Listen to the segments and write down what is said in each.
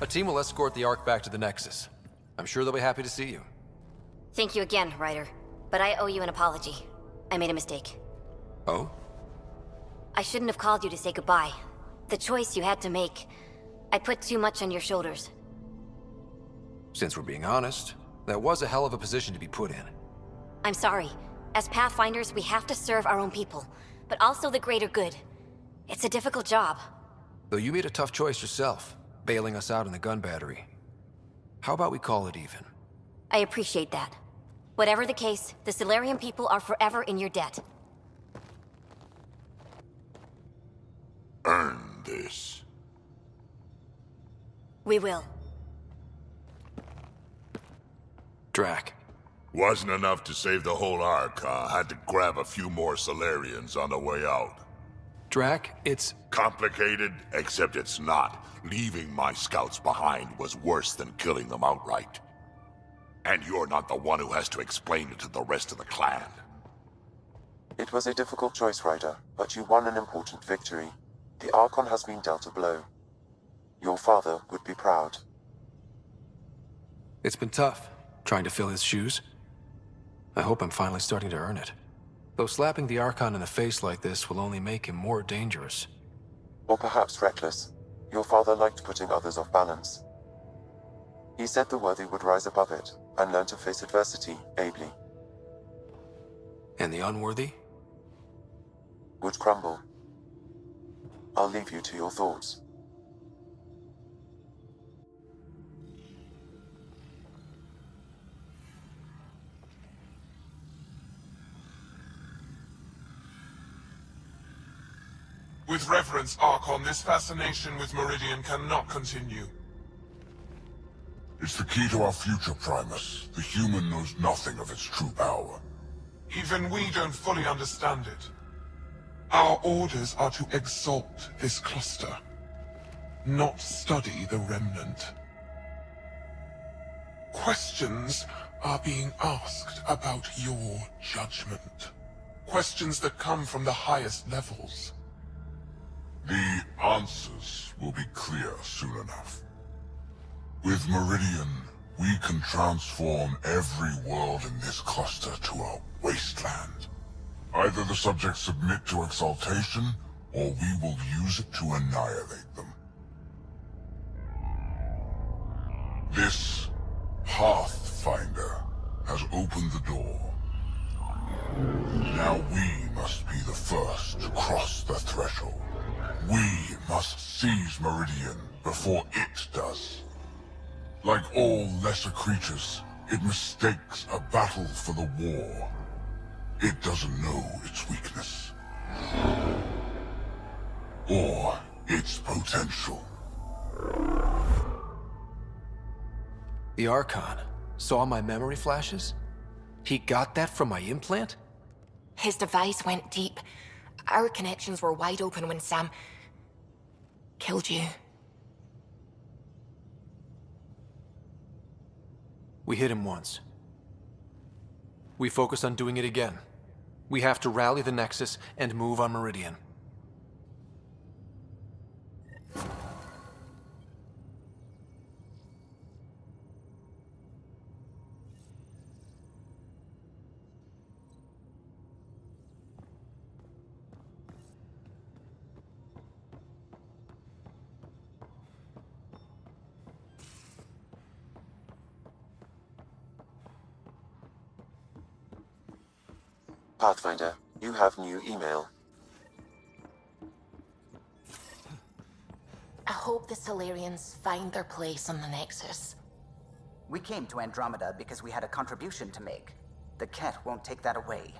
A team will escort the Ark back to the Nexus. I'm sure they'll be happy to see you. Thank you again, Ryder. But I owe you an apology. I made a mistake. Oh? I shouldn't have called you to say goodbye. The choice you had to make. I put too much on your shoulders. Since we're being honest, that was a hell of a position to be put in. I'm sorry. As Pathfinders, we have to serve our own people, but also the greater good. It's a difficult job. Though you made a tough choice yourself, bailing us out in the gun battery. How about we call it even? I appreciate that. Whatever the case, the Solarian people are forever in your debt. Earn this. We will. Drac. Wasn't enough to save the whole Ark, huh? Had to grab a few more Solarians on the way out. Drac, it's... Complicated, except it's not. Leaving my scouts behind was worse than killing them outright. And you're not the one who has to explain it to the rest of the clan. It was a difficult choice, Ryder, but you won an important victory. The Archon has been dealt a blow. Your father would be proud. It's been tough, trying to fill his shoes. I hope I'm finally starting to earn it. Though slapping the Archon in the face like this will only make him more dangerous. Or perhaps reckless. Your father liked putting others off balance. He said the worthy would rise above it, and learn to face adversity ably. And the unworthy? Would crumble. I'll leave you to your thoughts. With reverence, Archon, this fascination with Meridian cannot continue. It's the key to our future, Primus. The human knows nothing of its true power. Even we don't fully understand it. Our orders are to exalt this cluster, not study the remnant. Questions are being asked about your judgment. Questions that come from the highest levels. The answers will be clear soon enough. With Meridian, we can transform every world in this cluster to a wasteland. Either the subjects submit to exaltation, or we will use it to annihilate them. This Pathfinder has opened the door. Now we must be the first to cross the threshold. We must seize Meridian before it does. Like all lesser creatures, it mistakes a battle for the war. It doesn't know its weakness. Or its potential. The Archon saw my memory flashes? He got that from my implant? His device went deep. Our connections were wide open when Sam killed you. We hit him once. We focus on doing it again. We have to rally the Nexus and move on Meridian. Pathfinder, you have new email. I hope the Solarians find their place on the Nexus. We came to Andromeda because we had a contribution to make. The Ket won't take that away.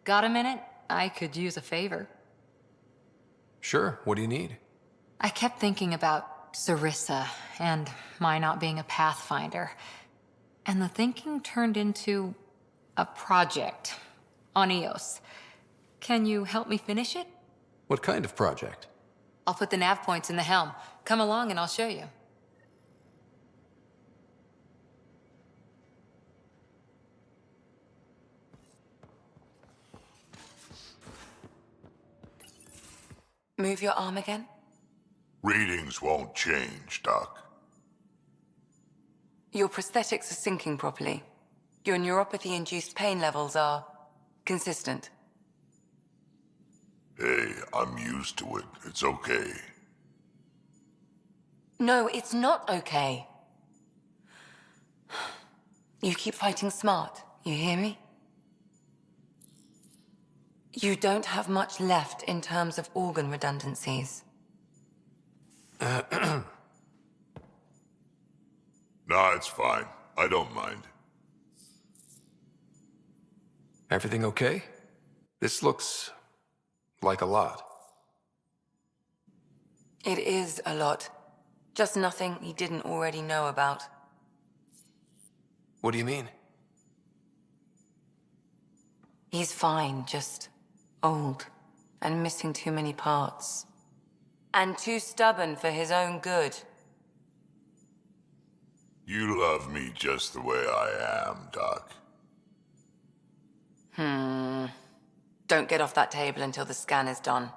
Got a minute? I could use a favor. Sure, what do you need? I kept thinking about Sarissa and my not being a pathfinder. And the thinking turned into a project on Eos. Can you help me finish it? What kind of project? I'll put the nav points in the helm. Come along and I'll show you. Move your arm again. Readings won't change, Doc. Your prosthetics are syncing properly. Your neuropathy-induced pain levels are consistent. Hey, I'm used to it. It's okay. No, it's not okay. You keep fighting smart, you hear me? You don't have much left in terms of organ redundancies. Nah, it's fine. I don't mind. Everything okay? This looks like a lot. It is a lot. Just nothing he didn't already know about. What do you mean? He's fine, just old and missing too many parts. And too stubborn for his own good. You love me just the way I am, Doc. Don't get off that table until the scan is done.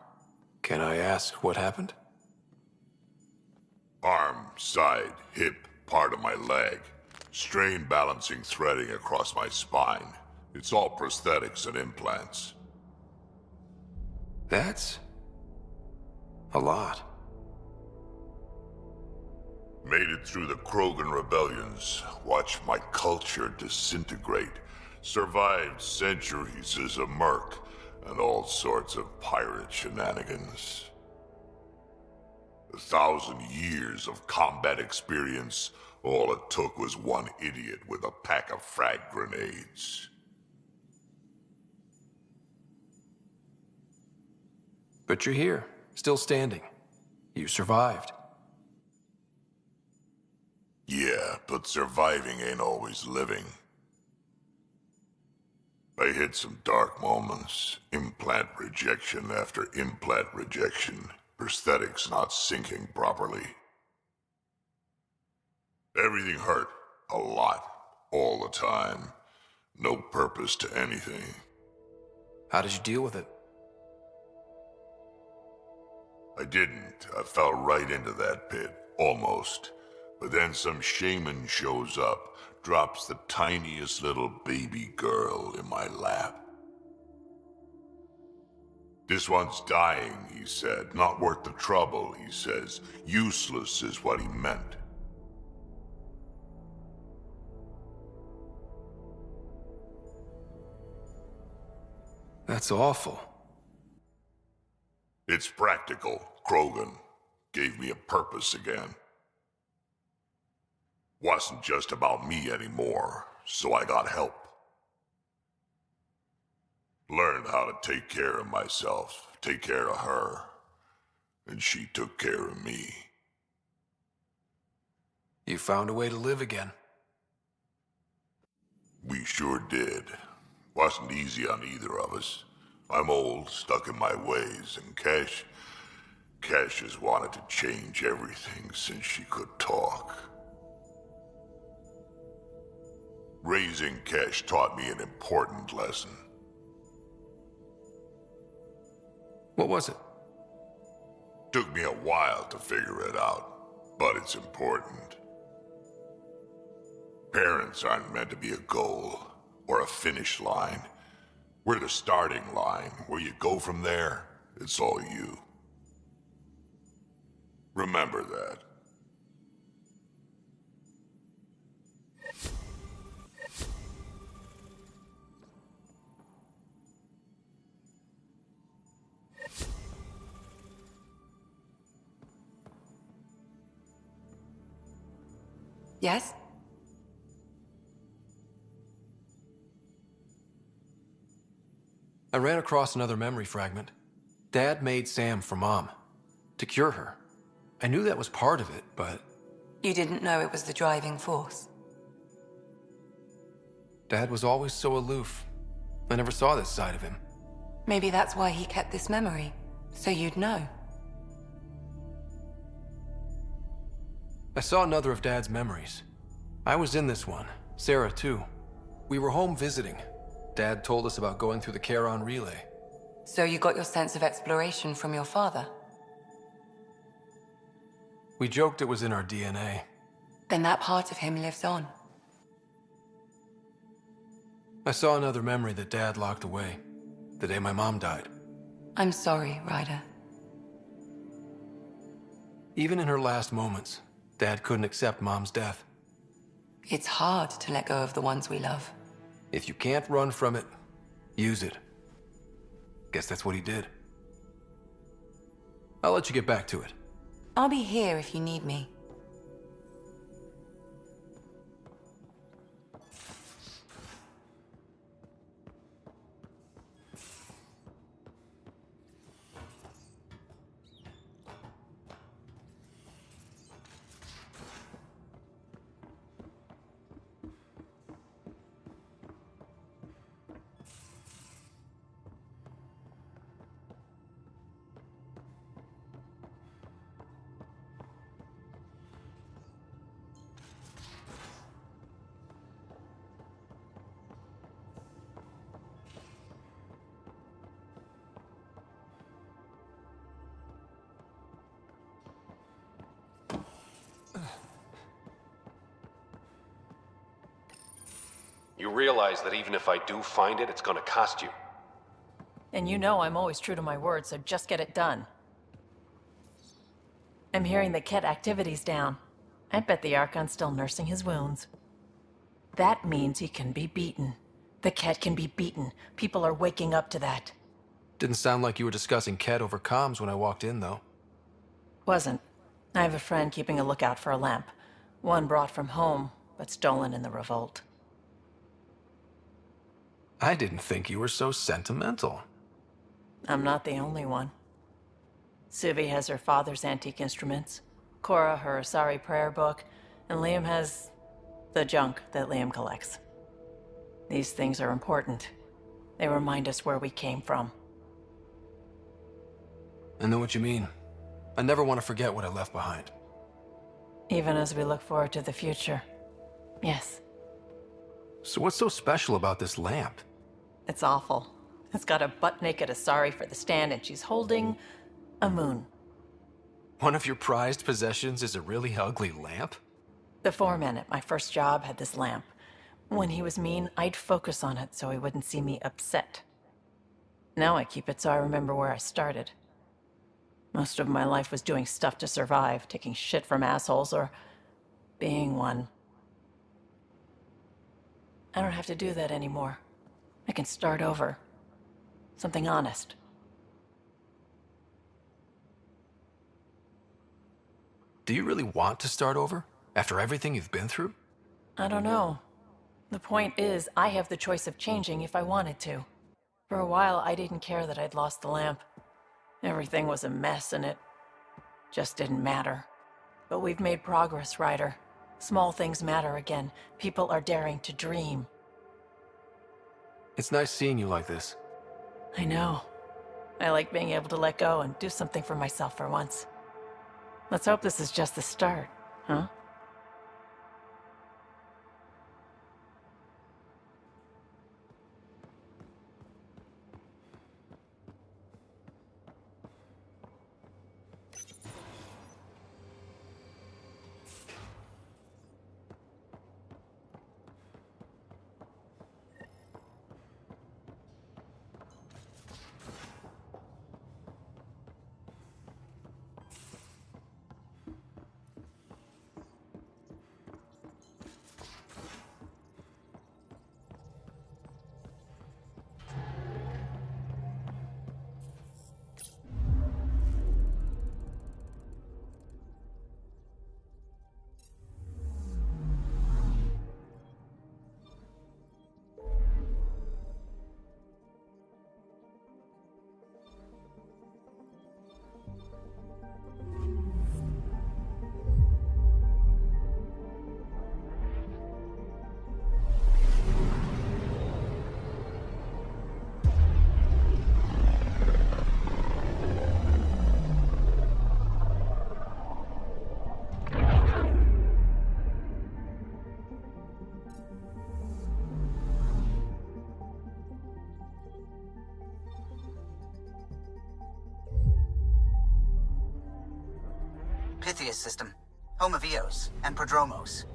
Can I ask what happened? Arm, side, hip, part of my leg. Strain balancing threading across my spine. It's all prosthetics and implants. That's a lot. Made it through the Krogan rebellions. Watched my culture disintegrate. Survived centuries as a merc and all sorts of pirate shenanigans. 1,000 years of combat experience. All it took was one idiot with a pack of frag grenades. But you're here, still standing. You survived. Yeah, but surviving ain't always living. I hit some dark moments. Implant rejection after implant rejection. Prosthetics not syncing properly. Everything hurt. A lot. All the time. No purpose to anything. How did you deal with it? I didn't. I fell right into that pit. Almost. But then some shaman shows up, drops the tiniest little baby girl in my lap. This one's dying, he said. Not worth the trouble, he says. Useless is what he meant. That's awful. It's practical. Krogan gave me a purpose again. Wasn't just about me anymore, so I got help. Learned how to take care of myself, take care of her, and she took care of me. You found a way to live again. We sure did. Wasn't easy on either of us. I'm old, stuck in my ways, and Cash has wanted to change everything since she could talk. Raising Cash taught me an important lesson. What was it? Took me a while to figure it out, but it's important. Parents aren't meant to be a goal or a finish line. We're the starting line. Where you go from there, it's all you. Remember that. Yes? I ran across another memory fragment. Dad made Sam for Mom, to cure her. I knew that was part of it, but... You didn't know it was the driving force? Dad was always so aloof. I never saw this side of him. Maybe that's why he kept this memory, so you'd know. I saw another of Dad's memories. I was in this one. Sarah, too. We were home visiting. Dad told us about going through the Charon relay. So you got your sense of exploration from your father? We joked it was in our DNA. Then that part of him lives on. I saw another memory that Dad locked away, the day my mom died. I'm sorry, Ryder. Even in her last moments, Dad couldn't accept Mom's death. It's hard to let go of the ones we love. If you can't run from it, use it. Guess that's what he did. I'll let you get back to it. I'll be here if you need me. You realize that even if I do find it, it's gonna cost you. And you know I'm always true to my word, so just get it done. I'm hearing the Ket activity's down. I bet the Archon's still nursing his wounds. That means he can be beaten. The Ket can be beaten. People are waking up to that. Didn't sound like you were discussing Ket over comms when I walked in, though. Wasn't. I have a friend keeping a lookout for a lamp. One brought from home, but stolen in the revolt. I didn't think you were so sentimental. I'm not the only one. Suvi has her father's antique instruments, Cora her Asari prayer book, and Liam has the junk that Liam collects. These things are important. They remind us where we came from. I know what you mean. I never want to forget what I left behind. Even as we look forward to the future. Yes. So what's so special about this lamp? It's awful. It's got a butt-naked Asari for the stand, and she's holding a moon. One of your prized possessions is a really ugly lamp? The foreman at my first job had this lamp. When he was mean, I'd focus on it so he wouldn't see me upset. Now I keep it so I remember where I started. Most of my life was doing stuff to survive, taking shit from assholes, or being one. I don't have to do that anymore. I can start over. Something honest. Do you really want to start over? After everything you've been through? I don't know. The point is, I have the choice of changing if I wanted to. For a while, I didn't care that I'd lost the lamp. Everything was a mess and it just didn't matter. But we've made progress, Ryder. Small things matter again. People are daring to dream. It's nice seeing you like this. I know. I like being able to let go and do something for myself for once. Let's hope this is just the start, huh? Pythia's system, home of Eos and Prodromos.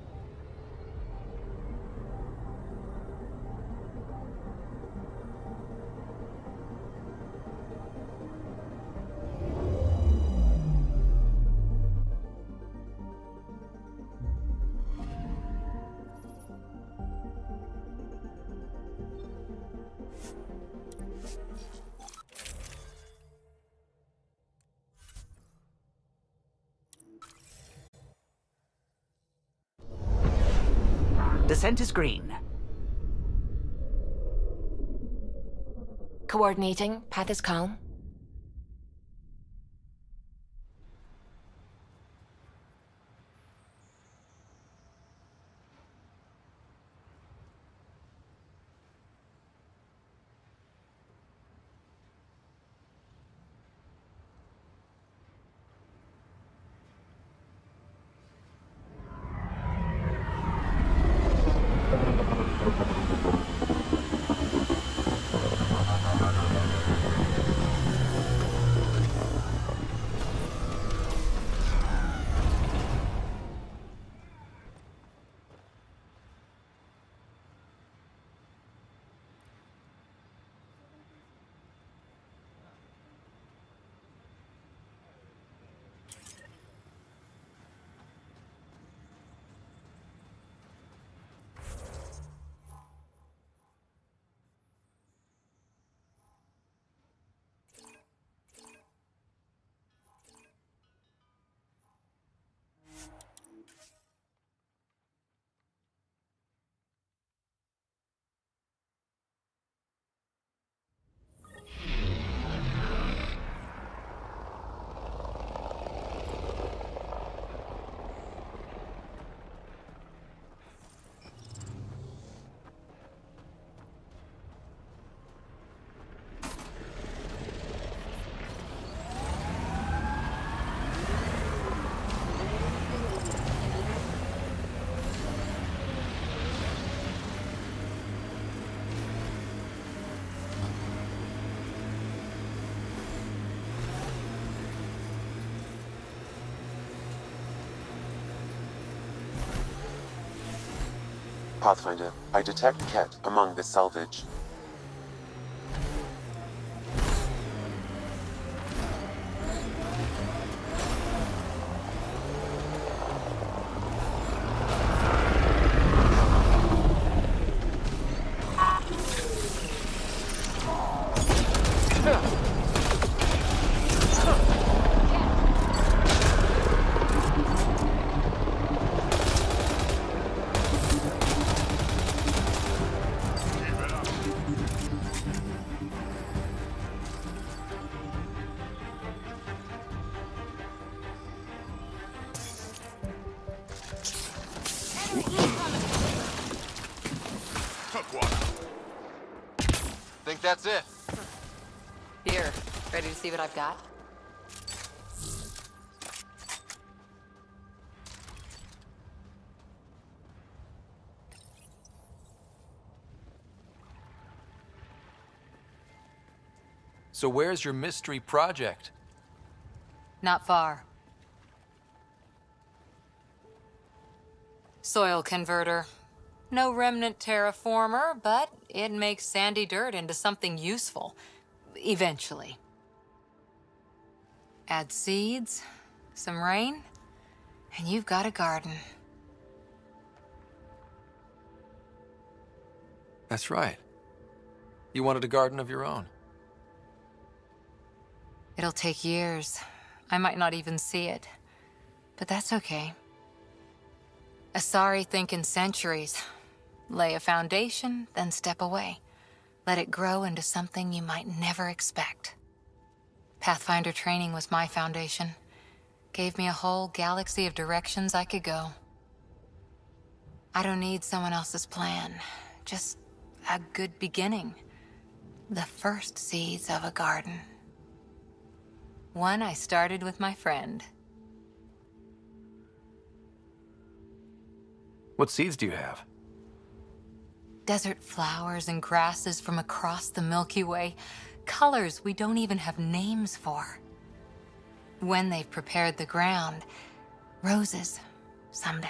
Descent is green. Coordinating. Path is calm. Pathfinder, I detect Ket among this salvage. Think that's it? Here, ready to see what I've got? So where's your mystery project? Not far. Soil converter. No remnant terraformer, but it makes sandy dirt into something useful. Eventually. Add seeds, some rain, and you've got a garden. That's right. You wanted a garden of your own. It'll take years. I might not even see it. But that's okay. Asari think in centuries. Lay a foundation, then step away. Let it grow into something you might never expect. Pathfinder training was my foundation. Gave me a whole galaxy of directions I could go. I don't need someone else's plan. Just a good beginning. The first seeds of a garden. One I started with my friend. What seeds do you have? Desert flowers and grasses from across the Milky Way. Colors we don't even have names for. When they've prepared the ground, Roses. Someday.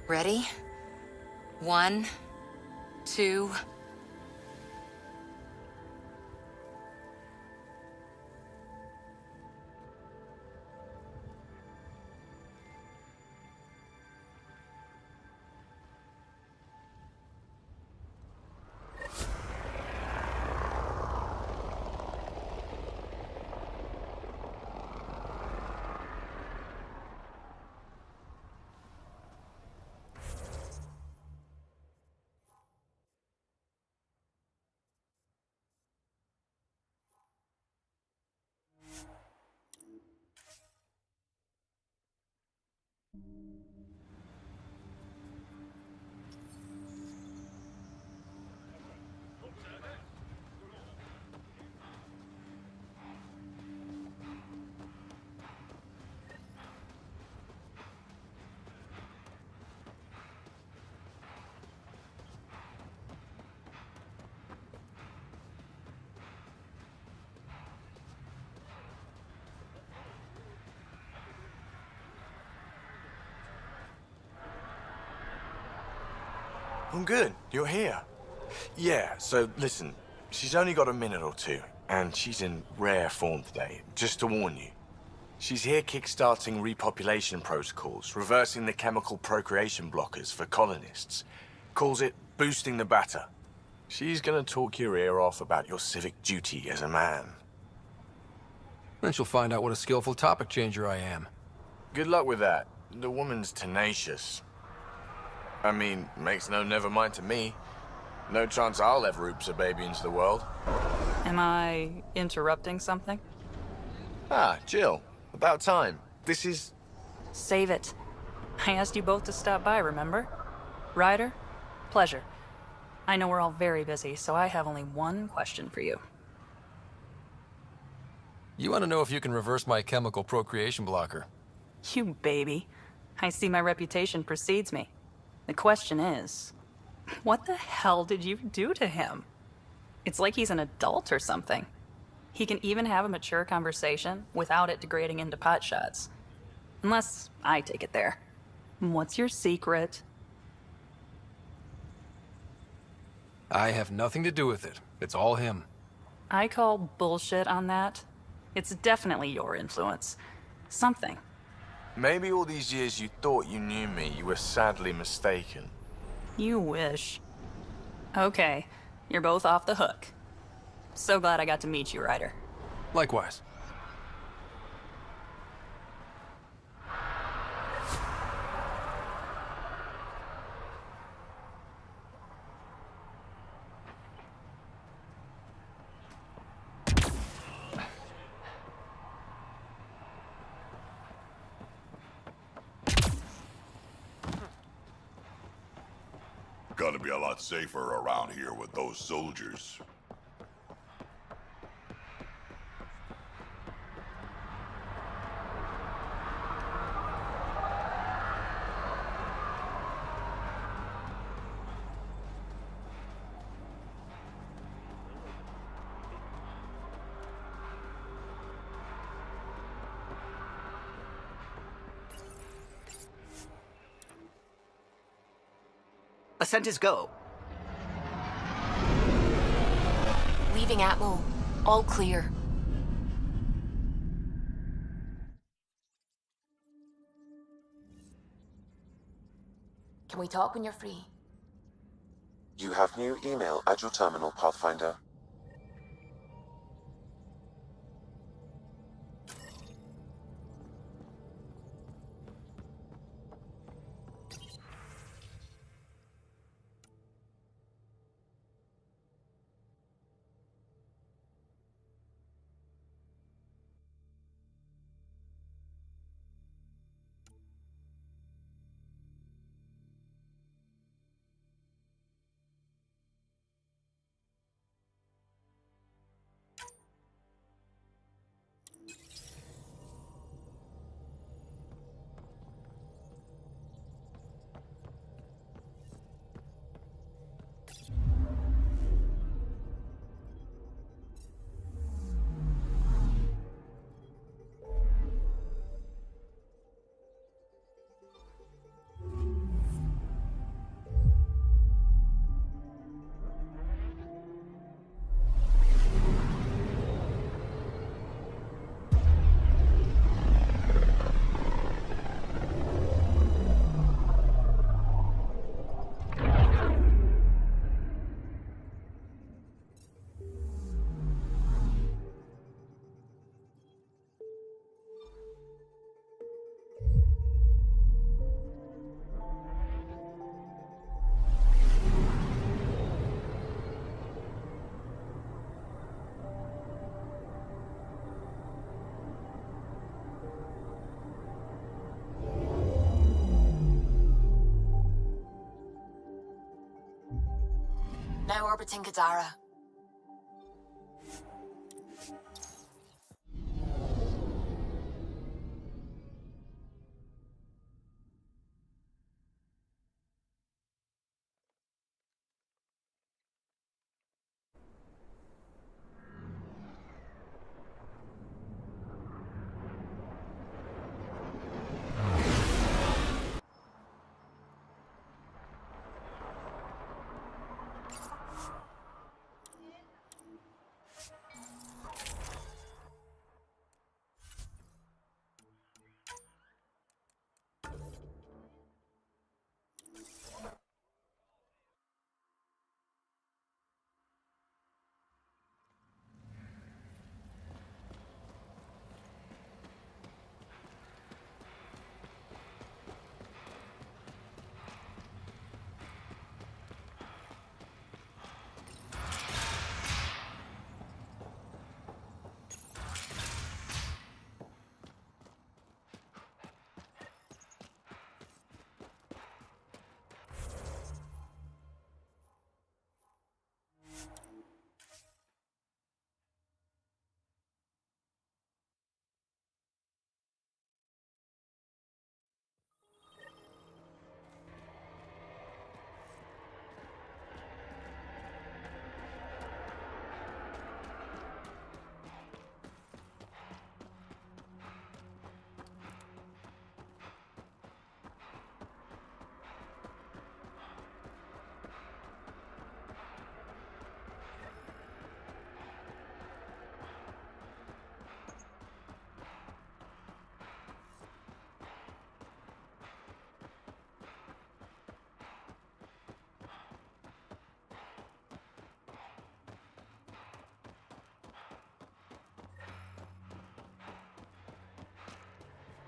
Ready? 1, 2... I'm good. You're here. Yeah, so listen, she's only got a minute or two, and she's in rare form today, just to warn you. She's here kickstarting repopulation protocols, reversing the chemical procreation blockers for colonists. Calls it boosting the batter. She's gonna talk your ear off about your civic duty as a man. Then she'll find out what a skillful topic changer I am. Good luck with that. The woman's tenacious. I mean, makes no never mind to me. No chance I'll ever oops a baby into the world. Am I interrupting something? Ah, Jill. About time. This is... Save it. I asked you both to stop by, remember? Ryder? Pleasure. I know we're all very busy, so I have only one question for you. You want to know if you can reverse my chemical procreation blocker? You baby. I see my reputation precedes me. The question is, what the hell did you do to him? It's like he's an adult or something. He can even have a mature conversation without it degrading into pot shots. Unless I take it there. What's your secret? I have nothing to do with it. It's all him. I call bullshit on that. It's definitely your influence. Something. Maybe all these years you thought you knew me, you were sadly mistaken. You wish. Okay, you're both off the hook. So glad I got to meet you, Ryder. Likewise. Gotta be a lot safer around here with those soldiers. Ascent is go. Leaving Atmo. All clear. Can we talk when you're free? You have new email at your terminal, Pathfinder. Tinkadara.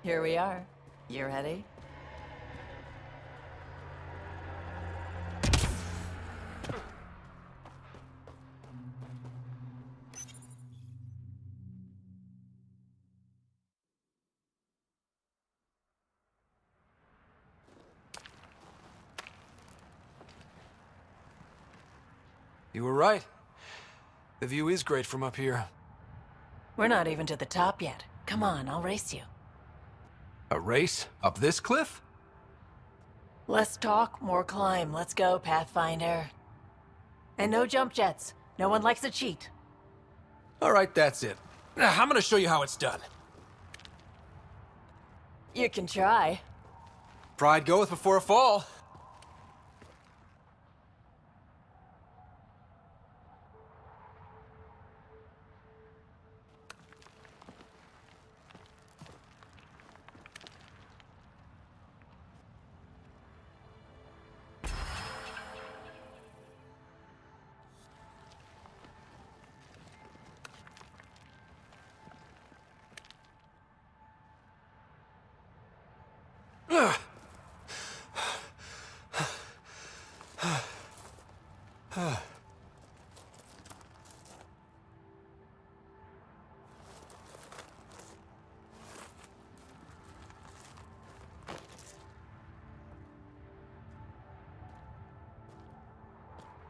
Here we are. You ready? You were right. The view is great from up here. We're not even to the top yet. Come on, I'll race you. A race? Up this cliff? Less talk, more climb. Let's go, Pathfinder. And no jump jets. No one likes a cheat. Alright, that's it. I'm gonna show you how it's done. You can try. Pride goeth before a fall.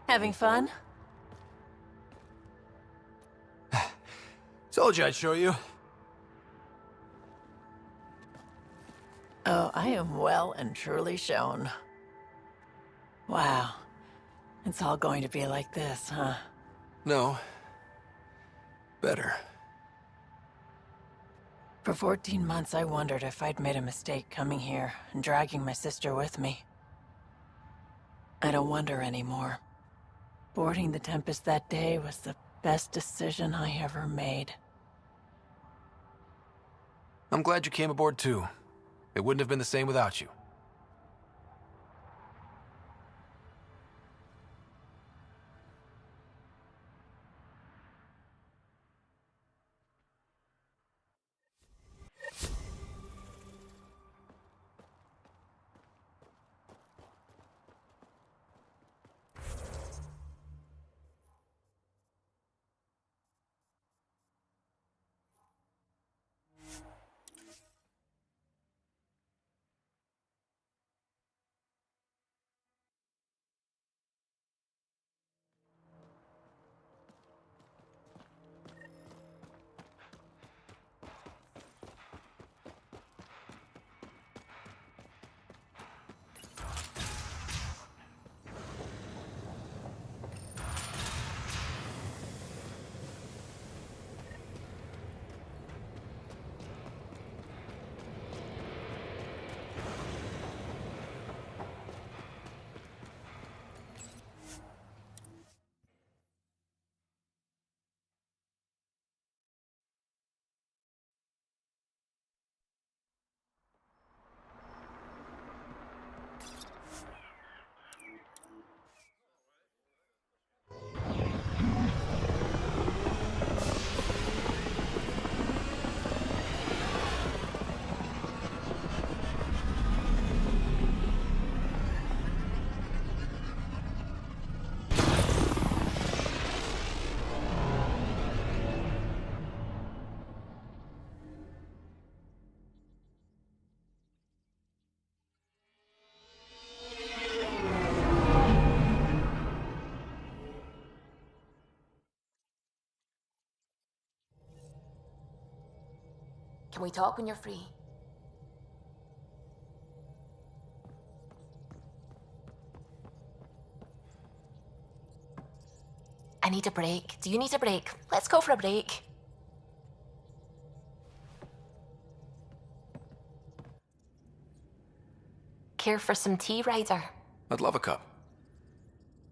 Having fun? Told you I'd show you. Oh, I am well and truly shown. Wow. It's all going to be like this, huh? No. Better. For 14 months, I wondered if I'd made a mistake coming here and dragging my sister with me. I don't wonder anymore. Boarding the Tempest that day was the best decision I ever made. I'm glad you came aboard too. It wouldn't have been the same without you. Can we talk when you're free? I need a break. Do you need a break? Let's go for a break. Care for some tea, Ryder? I'd love a cup.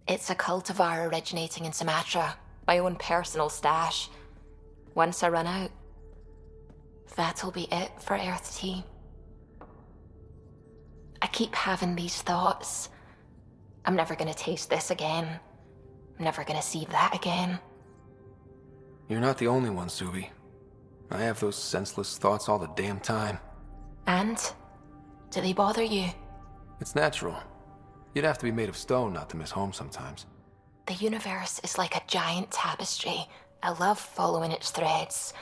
It's a cultivar originating in Sumatra. My own personal stash. Once I run out, that'll be it for Earth tea. I keep having these thoughts. I'm never gonna taste this again. I'm never gonna see that again. You're not the only one, Subi. I have those senseless thoughts all the damn time. And? Do they bother you? It's natural. You'd have to be made of stone not to miss home sometimes. The universe is like a giant tapestry. I love following its threads,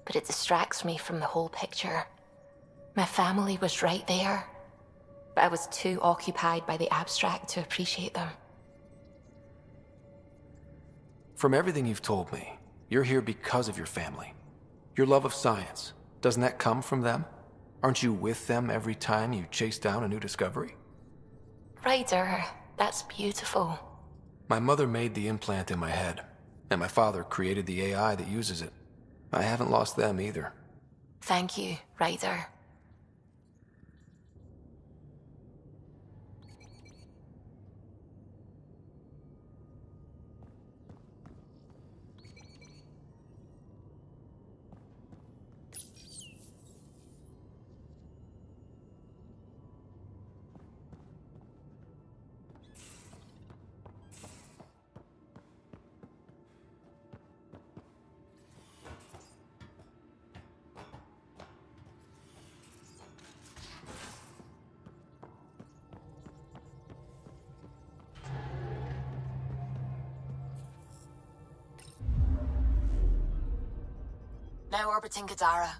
but it distracts me from the whole picture. My family was right there, but I was too occupied by the abstract to appreciate them. From everything you've told me, you're here because of your family. Your love of science, doesn't that come from them? Aren't you with them every time you chase down a new discovery? Ryder, that's beautiful. My mother made the implant in my head, and my father created the AI that uses it. I haven't lost them either. Thank you, Ryder. Now orbiting Gadara.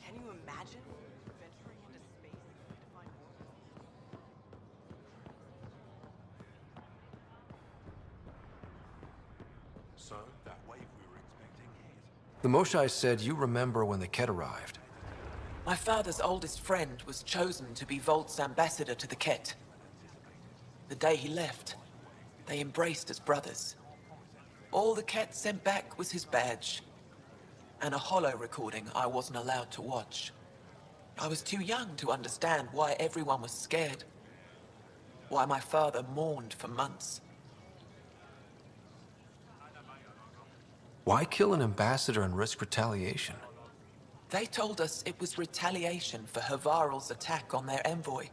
Can you imagine venturing into space to find more? So, that wave we were expecting is... The Moshai said you remember when the Ket arrived. My father's oldest friend was chosen to be Volt's ambassador to the Ket. The day he left, they embraced as brothers. All the Ket sent back was his badge, and a holo recording I wasn't allowed to watch. I was too young to understand why everyone was scared, why my father mourned for months. Why kill an ambassador and risk retaliation? They told us it was retaliation for Havarl's attack on their envoy.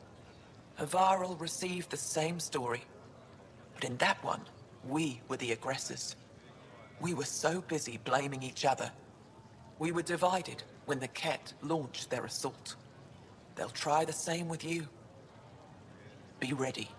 Havarl received the same story. But in that one, we were the aggressors. We were so busy blaming each other. We were divided when the Ket launched their assault. They'll try the same with you. Be ready.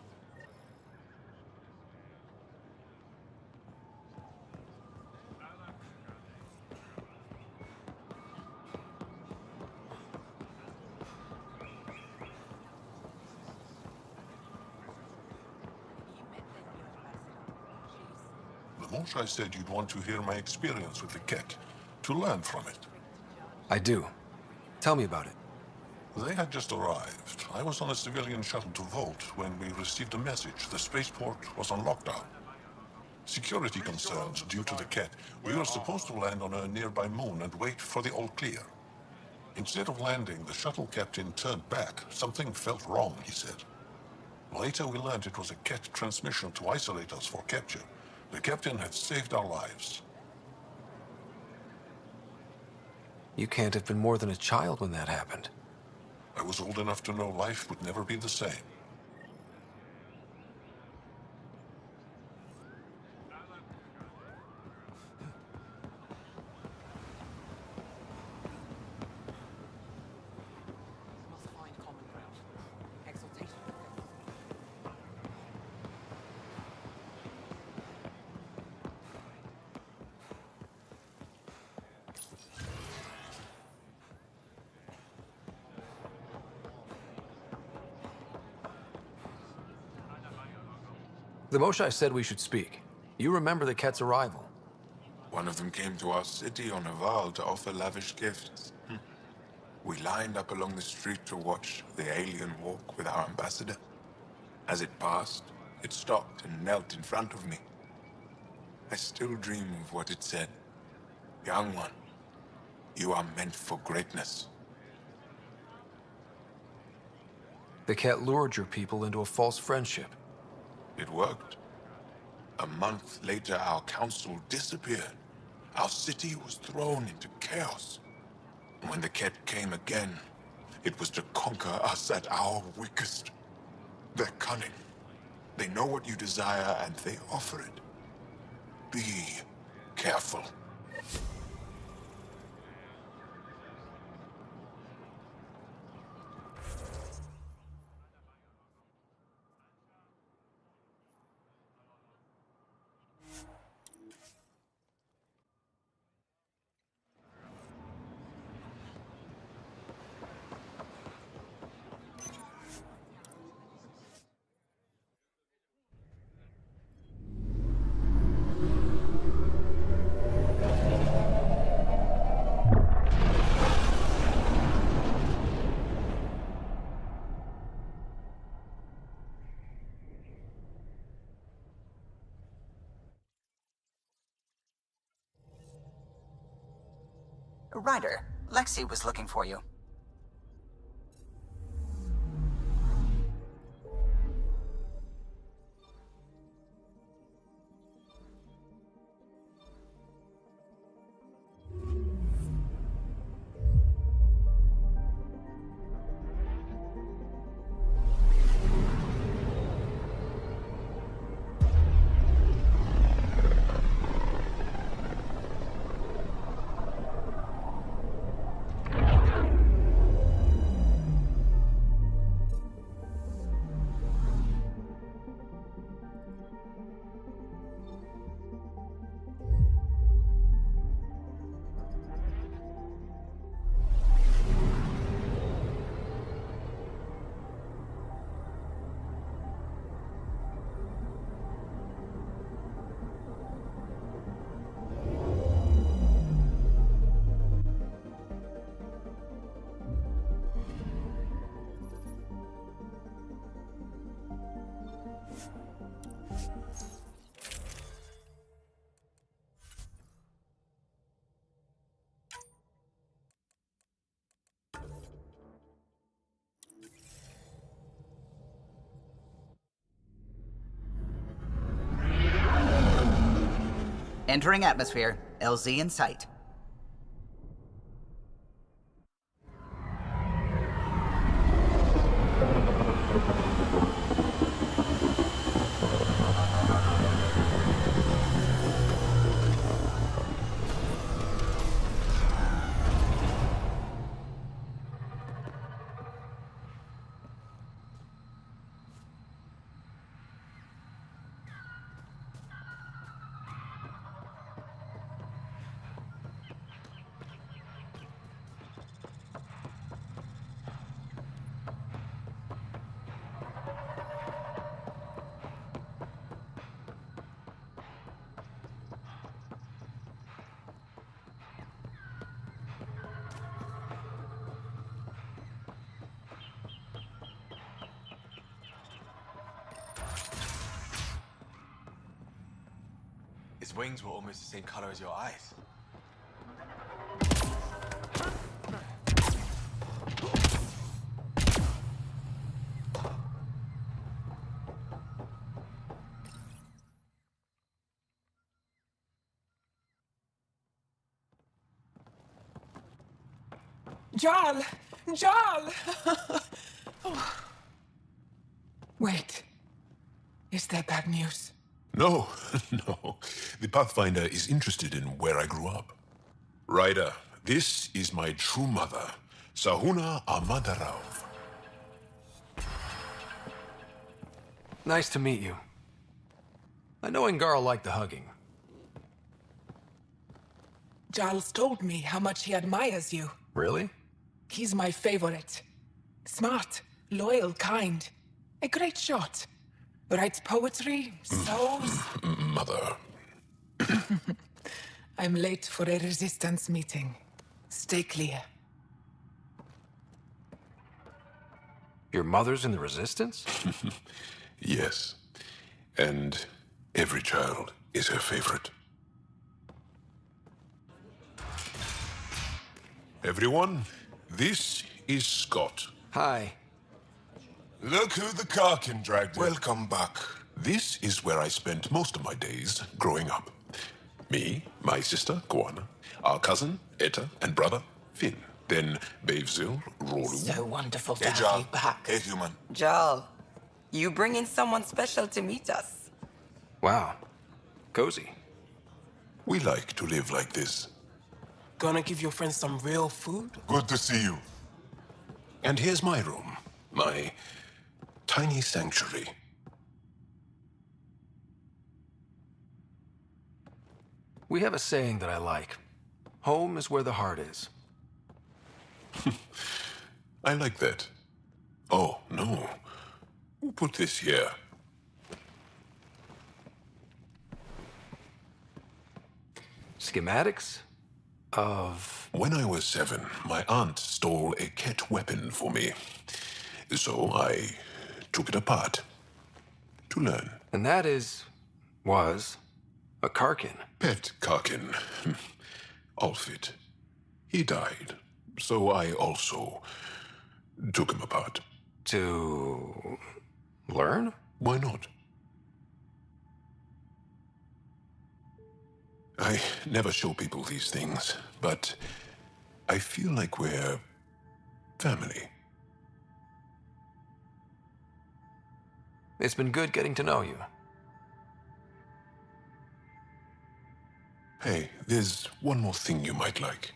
The Moshae said you'd want to hear my experience with the Ket, to learn from it. I do. Tell me about it. They had just arrived. I was on a civilian shuttle to Volt when we received a message. The spaceport was on lockdown. Security concerns due to the Ket. We were supposed to land on a nearby moon and wait for the all clear. Instead of landing, the shuttle captain turned back. Something felt wrong, he said. Later we learned it was a Ket transmission to isolate us for capture. The captain had saved our lives. You can't have been more than a child when that happened. I was old enough to know life would never be the same. The Moshae said we should speak. You remember the Ket's arrival. One of them came to our city on a vow to offer lavish gifts. We lined up along the street to watch the alien walk with our ambassador. As it passed, it stopped and knelt in front of me. I still dream of what it said. Young one, you are meant for greatness. The Ket lured your people into a false friendship. It worked. A month later, our council disappeared. Our city was thrown into chaos. When the Ket came again, it was to conquer us at our weakest. They're cunning. They know what you desire, and they offer it. Be careful. Ryder, Lexi was looking for you. Entering atmosphere, LZ in sight. His wings were almost the same color as your eyes. Jarl! Jarl! Oh. Wait. Is that bad news? No, no. The Pathfinder is interested in where I grew up. Ryder, this is my true mother, Sahuna Amadarov. Nice to meet you. I know Ingarl liked the hugging. Jarl's told me how much he admires you. Really? He's my favorite. Smart, loyal, kind. A great shot. Writes poetry, sews. Mother. I'm late for a resistance meeting. Stay clear. Your mother's in the Resistance? Yes. And every child is her favorite. Everyone, this is Scott. Hi. Look who the Karkin dragged in. Welcome back. This is where I spent most of my days growing up. Me, my sister, Guana, our cousin, Etta, and brother, Finn. Then Bavzil, Rolu. So wonderful to Hey, have Jarl. you back. Hey, human. Jarl, you bring in someone special to meet us. Wow. Cozy. We like to live like this. Gonna give your friends some real food? Good to see you. And here's my room. My tiny sanctuary. We have a saying that I like. Home is where the heart is. I like that. Oh, no. Who put this here? Schematics of... When I was 7, my aunt stole a cat weapon for me. So I took it apart to learn. And that was a Karkin. Pet Karkin. Alfit. He died. So I also took him apart. To learn? Why not? I never show people these things, but I feel like we're family. It's been good getting to know you. Hey, there's one more thing you might like.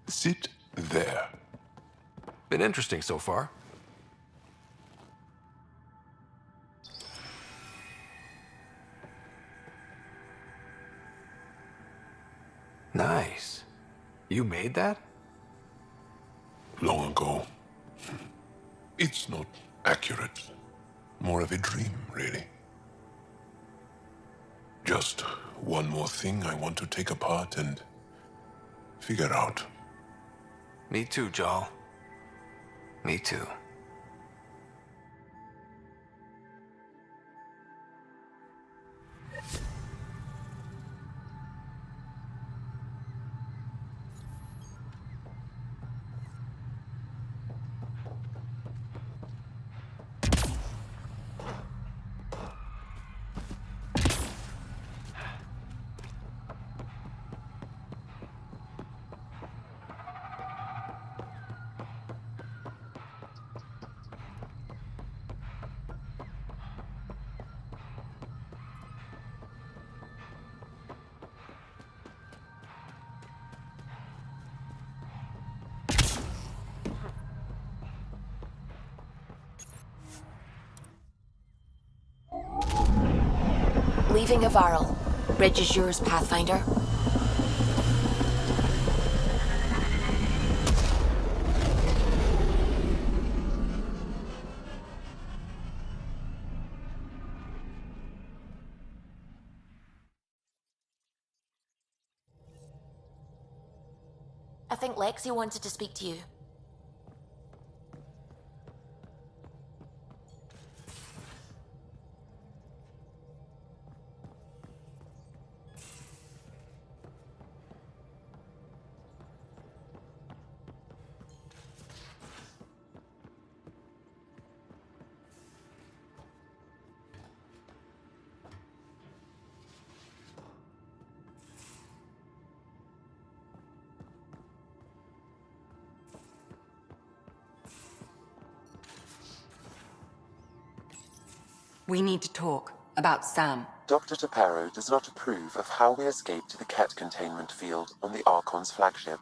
Sit there. Been interesting so far. Nice. You made that? Long ago. It's not accurate. More of a dream, really. Just one more thing I want to take apart and figure out. Me too, Jarl. Me too. Leaving Avaril. Bridge is yours, Pathfinder. I think Lexi wanted to speak to you. We need to talk about Sam. Dr. Tapero does not approve of how we escaped to the Ket containment field on the Archon's flagship.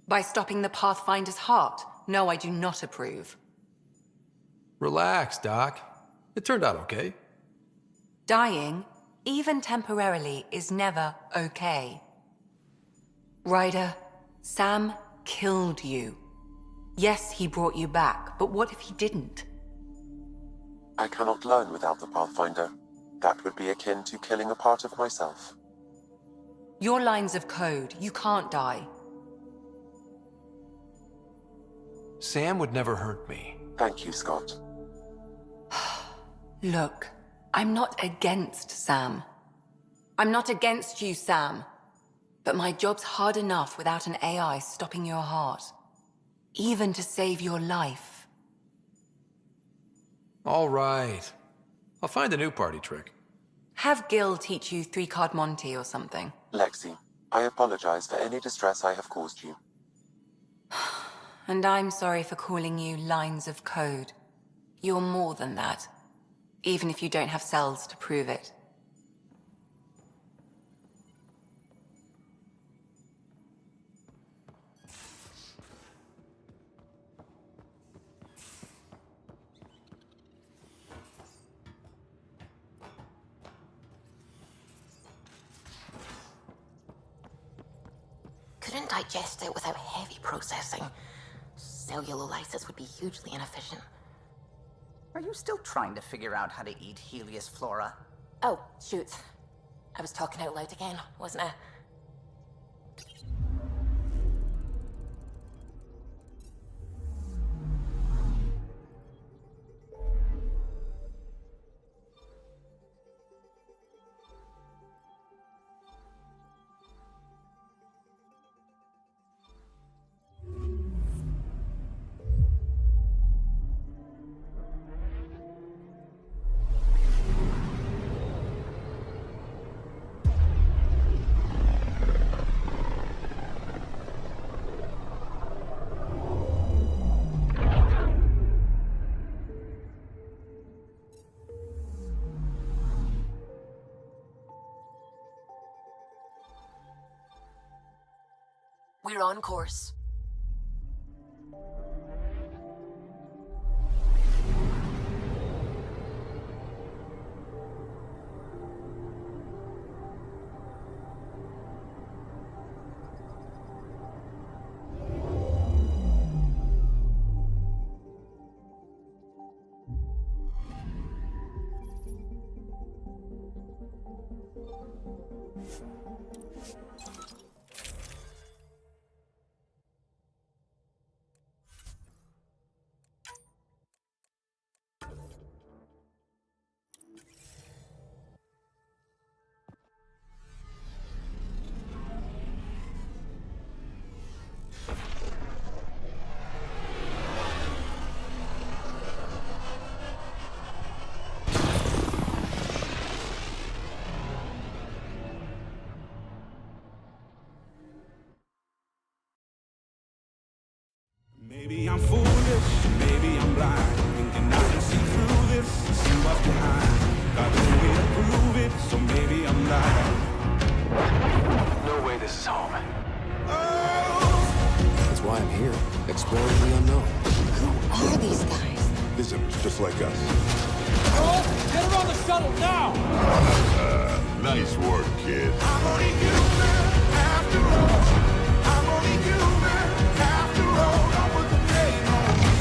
By stopping the Pathfinder's heart? No, I do not approve. Relax, Doc. It turned out okay. Dying, even temporarily, is never okay. Ryder, Sam killed you. Yes, he brought you back, but what if he didn't? I cannot learn without the Pathfinder. That would be akin to killing a part of myself. Your lines of code, you can't die. Sam would never hurt me. Thank you, Scott. Look, I'm not against Sam. I'm not against you, Sam. But my job's hard enough without an AI stopping your heart. Even to save your life. All right. I'll find a new party trick. Have Gil teach you 3-card Monty or something. Lexi, I apologize for any distress I have caused you. And I'm sorry for calling you lines of code. You're more than that. Even if you don't have cells to prove it. Couldn't digest it without heavy processing. Cellular lysis would be hugely inefficient. Are you still trying to figure out how to eat Helios flora? Oh, shoot. I was talking out loud again, wasn't I? We're on course. Maybe I'm foolish, maybe I'm blind, thinking I can see through this, see what's behind. Got no way to prove it, so maybe I'm lying. No way this is home. Oh! That's why I'm here, exploring the unknown. Who are these guys? Visitors just like us. Oh, get her on the shuttle now! Nice work, kid. I'm only human after all. I'm only human after all. Don't put the blame on me.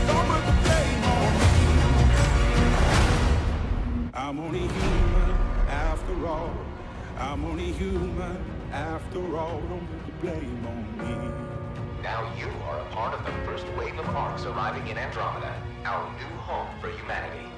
Don't put the blame on me. I'm only human after all. I'm only human after all. Don't put the blame on me. Now you are a part of the first wave of arcs arriving in Andromeda, our new home for humanity.